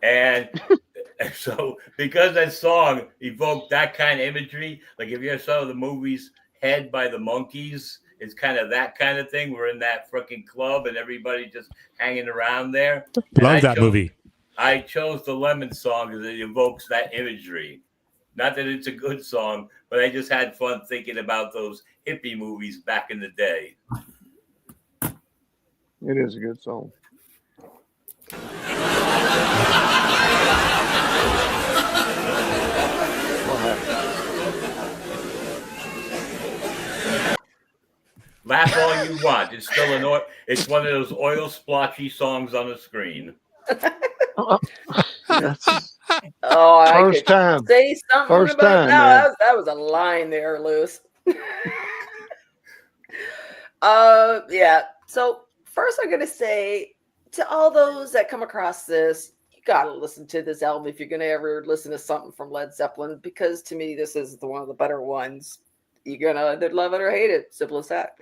And so, because that song evoked that kind of imagery, like if you ever saw the movies Head by the Monkees, it's kind of that kind of thing. We're in that freaking club and everybody just hanging around there. Love that movie. I chose the Lemon song because it evokes that imagery. Not that it's a good song, but I just had fun thinking about those hippie movies back in the day. It is a good song. Laugh all you want. It's still it's one of those oil splotchy songs on the screen. Yes. Oh, I First could time. say something First about time, that. man. That was a line there, Lewis. Yeah. So first, I'm gonna say to all those that come across this, you gotta listen to this album if you're gonna ever listen to something from Led Zeppelin, because to me, this is one of the better ones. You're gonna either love it or hate it. Simple as that.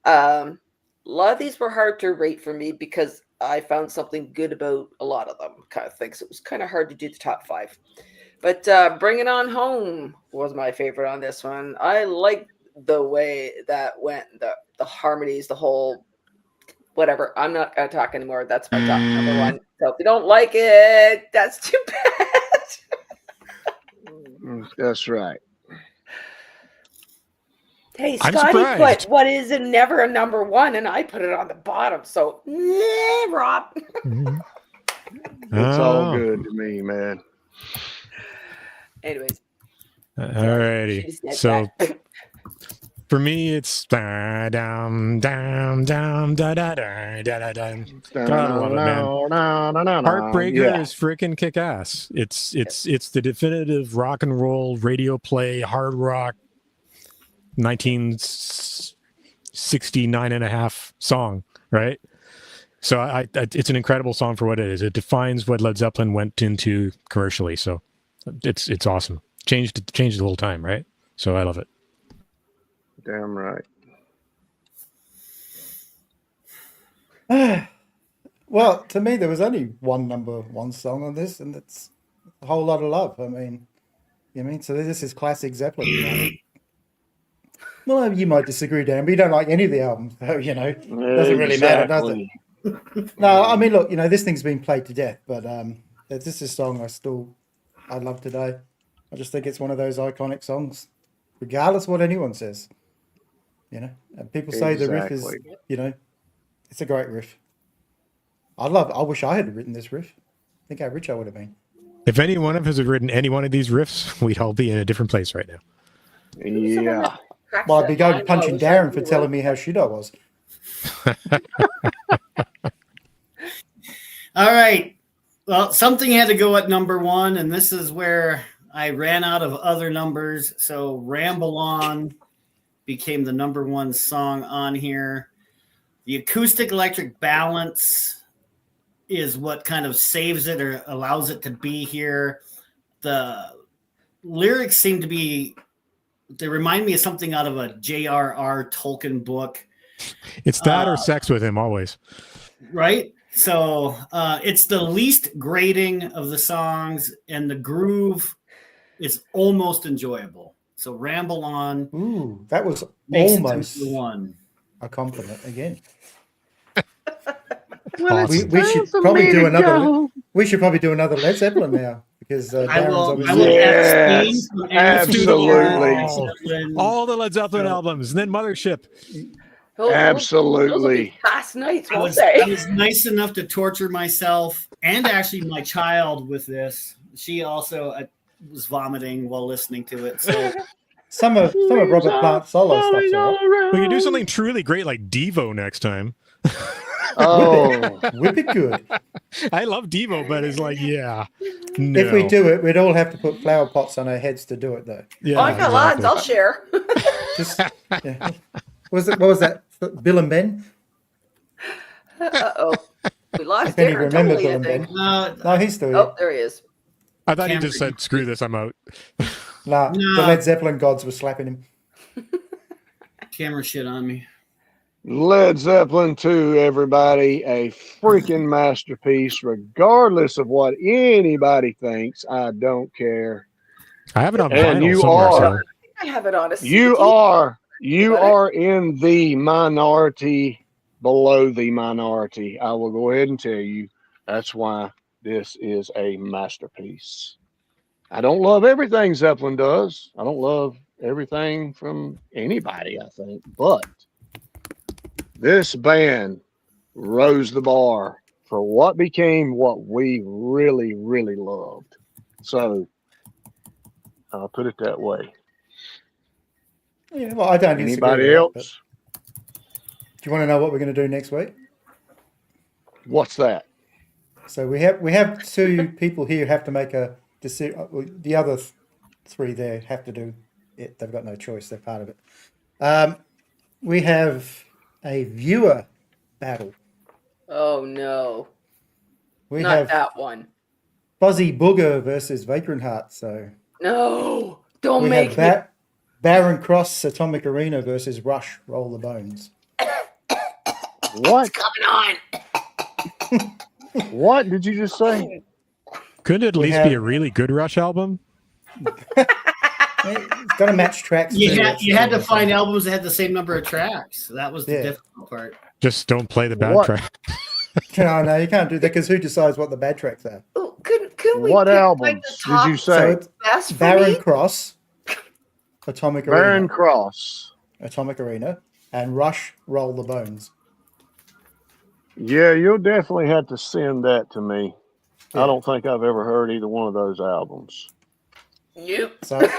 A lot of these were hard to rate for me because I found something good about a lot of them, kind of things. It was kind of hard to do the top 5. But Bring It On Home was my favorite on this one. I liked the way that went, the harmonies, the whole whatever. I'm not going to talk anymore. That's my top number 1. So if you don't like it, that's too bad. That's right. Hey, I'm Scotty surprised. put what is never a number 1, and I put it on the bottom. So, Rob. It's all good to me, man. Anyways. Alrighty. So for me, it's da dum dum dum da da da da da da. God, I love it, man. Heartbreaker is freaking kick ass. It's the definitive rock and roll radio play hard rock 1969 and a half song, right? So I it's an incredible song for what it is. It defines what Led Zeppelin went into commercially. So it's awesome. Changed the whole time, right? So I love it. Damn right. Well, to me, there was only one number 1 song on this, and it's A Whole Lot of Love. I mean, so this is classic Zeppelin. Well, you might disagree, Dan, but you don't like any of the albums, so, it doesn't really matter, does it? No, I mean, look, this thing's been played to death, but this is a song I love today. I just think it's one of those iconic songs, regardless of what anyone says. And people say the riff is, it's a great riff. I wish I had written this riff. Think how rich I would have been. If any one of us had written any one of these riffs, we'd all be in a different place right now. Yeah. Well, I'd be going punching Darren for telling me how shit I was. All right. Well, something had to go at number 1, and this is where I ran out of other numbers. So Ramble On became the number 1 song on here. The acoustic electric balance is what kind of saves it or allows it to be here. The lyrics seem to be, they remind me of something out of a J.R.R. Tolkien book. It's that or sex with him always. Right? So it's the least grating of the songs, and the groove is almost enjoyable. So Ramble On Ooh, that was makes almost it to one. a compliment again. Awesome. We should probably do another. We should probably do another Led Zeppelin now because I Darren's will obviously. abstain Yes, from anything absolutely. Led Zeppelin. All the Led Zeppelin albums, and then Mothership. Those will Absolutely. be past nights, I won't was they? nice enough to torture myself and actually my child with this. She also was vomiting while listening to it. So Some of Robert Plant's solo stuff's all right. We can do something truly great like Devo next time. Oh, Whip it good. I love Devo, but it's like, yeah. No. If we do it, we'd all have to put flower pots on our heads to do it, though. yeah, Oh, I got lots. I'll share. Just yeah. What was that? Bill and Ben? Uh-oh. We lost If any Darren remember totally, Bill I and think. Ben. No, he's still here. Oh, there he is. I thought he Cameron. just said, screw this, I'm out. Nah, the No. Led Zeppelin gods were slapping him. camera shit on me. Led Zeppelin II, everybody, a freaking masterpiece, regardless of what anybody thinks. I don't care. I have it on And vinyl you somewhere. are. I have it on a You CD. you Got it? are in the minority below the minority. I will go ahead and tell you that's why this is a masterpiece. I don't love everything Zeppelin does. I don't love everything from anybody, I think, but this band rose the bar for what became what we really, really loved. So I'll put it that way. Yeah, well, I don't disagree Anybody with else? that, but do you want to know what we're going to do next week? What's that? So we have two people here have to make a decision. The other three there have to do it. They've got no choice. They're part of it. We have a viewer battle. Oh, no. We Not have that one. Fuzzy Booger versus Vagrant Heart. So No. Don't we make have Baron Cross Atomic Arena versus Rush Roll the Bones. What? coming on. What did you just say? Couldn't it at We least have- be a really good Rush album? It's got to match tracks. You too. had, you had to find albums that had the same number of tracks. That was the Yeah. difficult part. Just don't play the bad What? track. No, you can't do that because who decides what the bad tracks are? Oh, couldn't we What pick, albums like, the did top you So say? it's best for Baron me? Cross, Atomic Baron Arena, Cross. Atomic Arena, and Rush Roll the Bones. Yeah, you'll definitely have to send that to me. Yeah. I don't think I've ever heard either one of those albums. Yep. So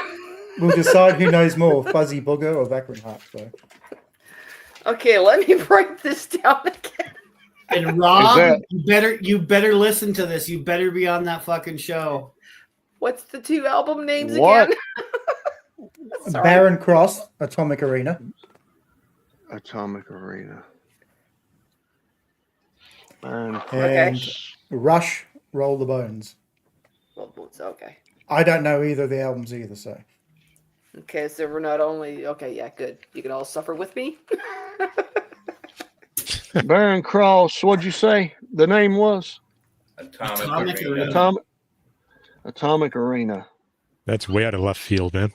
we'll decide who knows more, Fuzzy Booger or Vagrant Heart. So Okay, let me write this down again. And Rob, that- you better listen to this. You better be on that fucking show. What's the two album names What? again? Sorry. Baron Cross, Atomic Arena, Atomic Arena. Baron and Cross. Rush Roll the Bones. Well, it's okay. I don't know either of the albums either, so Okay, so we're not only okay. Yeah, good. You can all suffer with me. Baron Cross. What'd you say the name was? Atomic Arena. Arena. Atomic Arena. That's way out of left field, man.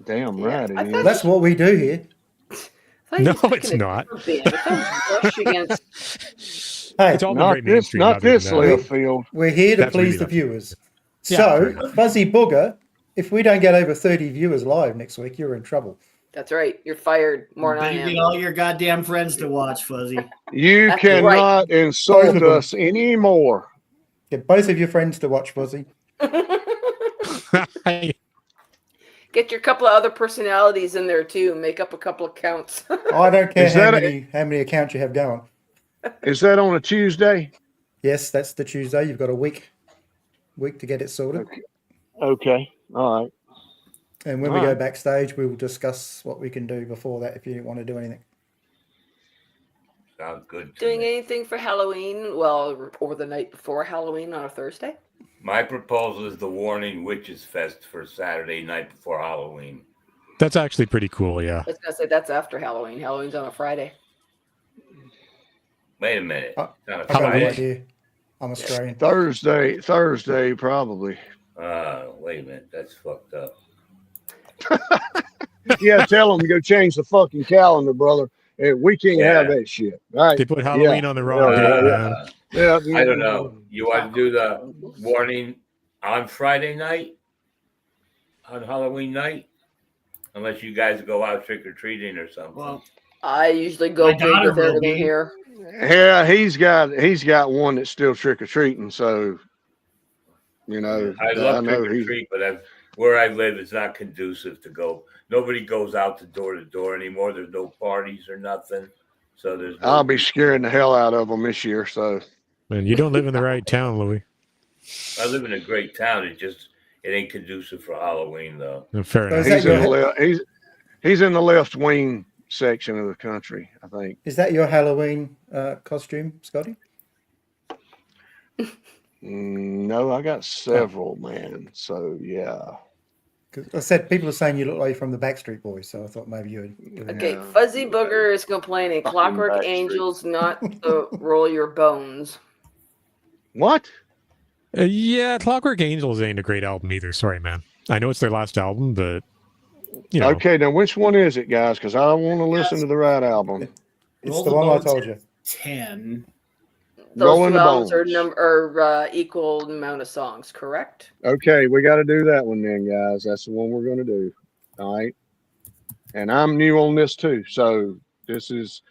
Damn Yeah, right I it thought- is. that's what we do here. I thought you No, were picking it's a not. different band. I thought it was Rush against. Hey, It's all been Not very this, mainstream. not other than this that. left field. we're here to That's please really the not- viewers. Yeah, So fair enough. Fuzzy Booger, if we don't get over 30 viewers live next week, you're in trouble. That's right. You're fired more than I Better am. get all your goddamn friends to watch, Fuzzy. You That's cannot Both insult of them. us anymore. Get both of your friends to watch Fuzzy. Get your couple of other personalities in there too. Make up a couple of counts. I don't care Is how that many accounts you have going. Is that on a Tuesday? Yes, that's the Tuesday. You've got a week to get it sorted. Okay. All right. And when we All go right. backstage, we will discuss what we can do before that if you want to do anything. Sounds good. To Doing me. anything for Halloween? Well, over the night before Halloween on a Thursday? My proposal is the Warning Witches Fest for Saturday night before Halloween. That's actually pretty cool. Yeah. I was going to say that's after Halloween. Halloween's on a Friday. Wait a minute. I Not a I've got no Friday. idea. I'm Australian. Thursday, probably. Wait a minute. That's fucked up. Yeah, tell them to go change the fucking calendar, brother. We can't have that shit. All right. They put Halloween on the wrong Yeah, date, yeah. man. Yeah, I don't know. You want to do the Warning on Friday night? On Halloween night? Unless you guys go out trick-or-treating or something. Well, I usually go My big daughter with will everything be. here. Yeah, he's got one that's still trick or treating. So, you know, I love know trick-or-treat, but where I live, it's not conducive to go. Nobody goes out to door anymore. There's no parties or nothing. So there's no I'll be scaring the hell out of them this year. So, Man, you don't live in the right town, Louis. I live in a great town. It ain't conducive for Halloween though. Fair So enough. is that he's in your the left. He's in the left wing section of the country, I think. is that your Halloween costume, Scotty? No, I got several, man. So yeah. Because I said people are saying you look like you're from the Backstreet Boys, so I thought maybe you would. Okay, Fuzzy Booger is complaining. Fucking Clockwork Backstreet. Angels, not the Roll Your Bones. What? Yeah, Clockwork Angels ain't a great album either. Sorry, man. I know it's their last album, but you know. Okay, now which one is it, guys? Because I want to listen to the right album. It's Roll the the one I Bones told you. 10. Those Rolling two the albums Bones. are equal amount of songs, correct? Okay, we got to do that one then, guys. That's the one we're going to do. All right. And I'm new on this too, so this is.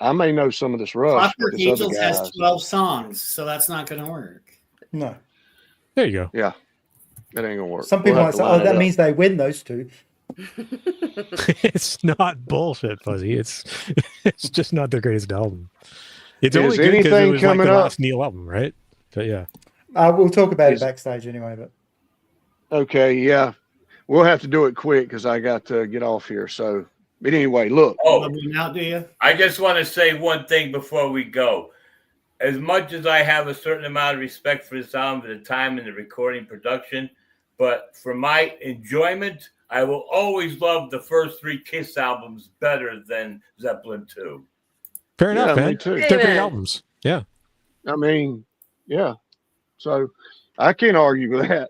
I may know some of this Rush, but Clockwork this other Angels has guys. 12 songs, so that's not going to work. No. There you go. Yeah, that ain't gonna work. Some people We'll might have say, to "Oh, line it that up. means they win those two." It's not bullshit, Fuzzy. It's just not their greatest album. It's Is only good because it anything was like coming the up? last Neil album, right? But yeah. We'll talk about Is- it backstage anyway. But Okay, yeah, we'll have to do it quick because I got to get off here. So, but anyway, look. Oh, Leveling out, do you? I just want to say one thing before we go. As much as I have a certain amount of respect for this album at the time and the recording production, but for my enjoyment, I will always love the first three Kiss albums better than Zeppelin II. Fair enough, Yeah, me man. too. They're great Amen. albums. Yeah. I mean, yeah. So I can't argue with that.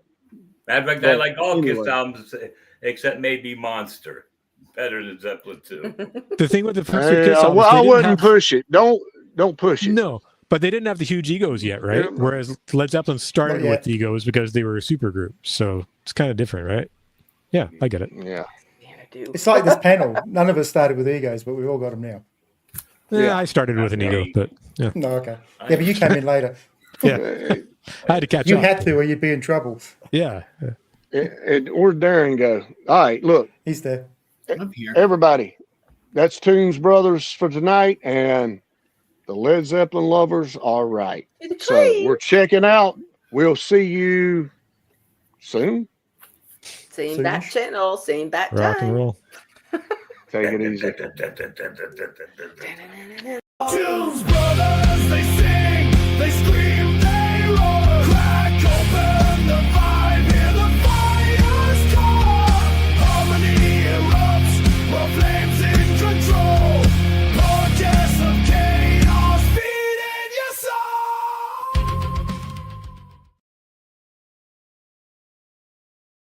Matter of fact, I But like all Kiss anyway. albums except maybe Monster. Better than Zeppelin II. The thing with the first three Kiss albums, Well, they I didn't wouldn't have, push it. Don't push it. No, but they didn't have the huge egos yet, right? Yeah. Whereas Led Zeppelin started Not yet. with egos because they were a super group. So it's kind of different, right? Yeah, I get it. Yeah. Yeah, I do. it's like this panel. None of us started with egos, but we've all got them now. Yeah, I started with an ego, but yeah, No, okay. Yeah, but you came in later. yeah. I had to catch You up. had to, or you'd be in trouble. Yeah. Where'd Darren go? All right, look, He's there. I'm here. everybody. That's Toons Brothers for tonight, and the Led Zeppelin lovers are right. It's So great. we're checking out. We'll see you soon. Same Soonish. bat channel, same bat Rock and time. roll. Take it easy. Da-na-na-na.